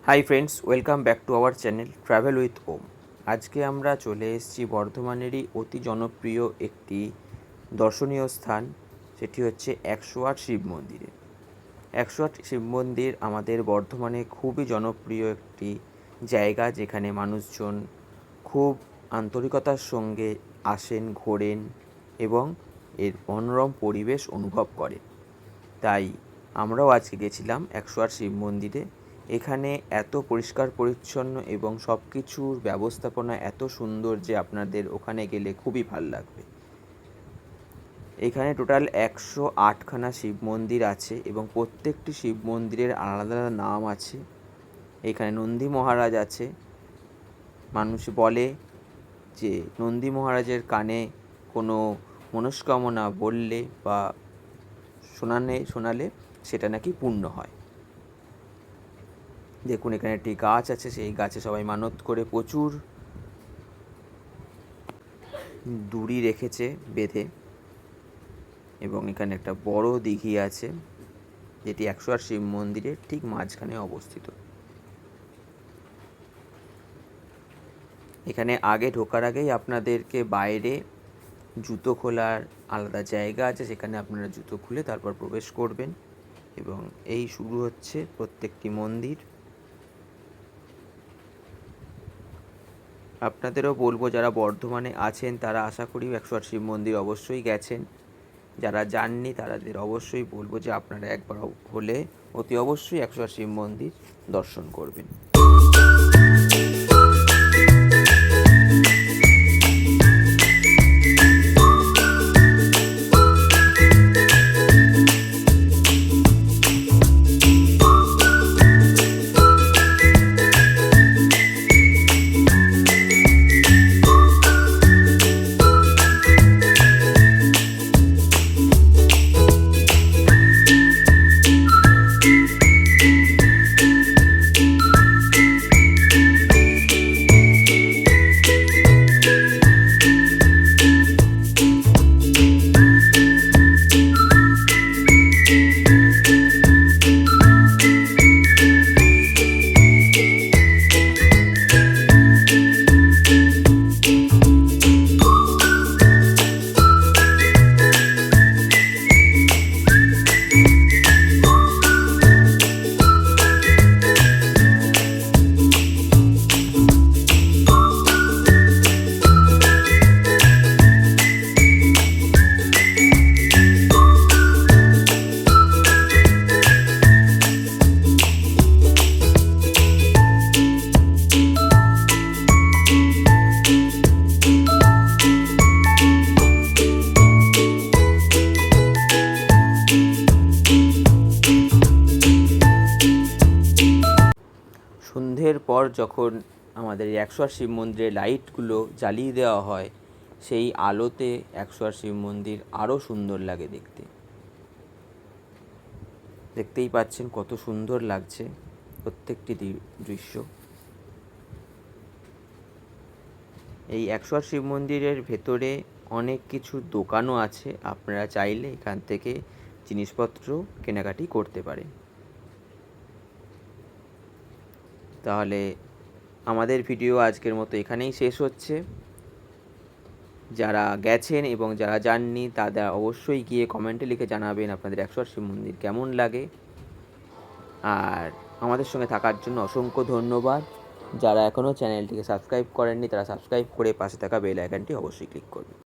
High friends, welcome back to our channel travel with Om. আজকে আমরা চলে এসেছি বর্ধমানেরই অতি জনপ্রিয় একটি দর্শনীয় স্থান, সেটি হচ্ছে ১০৮ শিব মন্দিরে। ১০৮ শিব মন্দির আমাদের বর্ধমানে খুবই জনপ্রিয় একটি জায়গা, যেখানে মানুষজন খুব আন্তরিকতার সঙ্গে আসেন, ঘোরেন এবং এর মনোরম পরিবেশ অনুভব করে। তাই আমরাও আজকে গেছিলাম ১০৮ শিব মন্দিরে। এখানে এত পরিষ্কার পরিচ্ছন্ন এবং সব কিছুর ব্যবস্থাপনা এত সুন্দর যে আপনাদের ওখানে গেলে খুবই ভাল লাগবে। এখানে টোটাল ১০৮খানা শিব মন্দির আছে এবং প্রত্যেকটি শিব মন্দিরের আলাদা আলাদা নাম আছে। এখানে নন্দী মহারাজ আছে। মানুষ বলে যে নন্দী মহারাজের কানে কোনো মনস্কামনা বললে বা শোনালে সেটা নাকি পূর্ণ হয়। দেখুন, এখানে একটি গাছ আছে, সেই গাছে সবাই মানত করে প্রচুর দড়ি রেখেছে বেঁধে, এবং এখানে একটা বড় দিঘি আছে, যেটি ১০৮ শিব মন্দিরের ঠিক মাঝখানে অবস্থিত। এখানে ঢোকার আগেই আপনাদেরকে বাইরে জুতো খোলার আলাদা জায়গা আছে, সেখানে আপনারা জুতো খুলে তারপর প্রবেশ করবেন, এবং এই শুরু হচ্ছে প্রত্যেকটি মন্দির। আপনাদেরও বলবো, যারা বর্ধমানে আছেন তারা আশা করি ১০৮ শিব মন্দির অবশ্যই গেছেন। যারা যাননি তাদের অবশ্যই বলবো যে আপনারা একবার হলে অতি অবশ্যই ১০৮ শিব মন্দির দর্শন করবেন। সন্ধ্যের পর যখন আমাদের ১০৮ শিব মন্দিরের লাইটগুলো জ্বালিয়ে দেওয়া হয়, সেই আলোতে ১০৮ শিব মন্দির আরও সুন্দর লাগে দেখতে। দেখতেই পাচ্ছেন কত সুন্দর লাগছে প্রত্যেকটি দৃশ্য। এই ১০৮ শিব মন্দিরের ভেতরে অনেক কিছু দোকানও আছে, আপনারা চাইলে এখান থেকে জিনিসপত্র কেনাকাটি করতে পারেন। তাহলে আমাদের ভিডিও আজকের মতো এখানেই শেষ হচ্ছে। যারা গেছেন এবং যারা যাননি তারা অবশ্যই গিয়ে কমেন্টে লিখে জানাবেন আপনাদের ১০৮ শিব মন্দির কেমন লাগে। আর আমাদের সঙ্গে থাকার জন্য অসংখ্য ধন্যবাদ। যারা এখনও চ্যানেলটিকে সাবস্ক্রাইব করেননি তারা সাবস্ক্রাইব করে পাশে থাকা বেল আইকনটি অবশ্যই ক্লিক করবেন।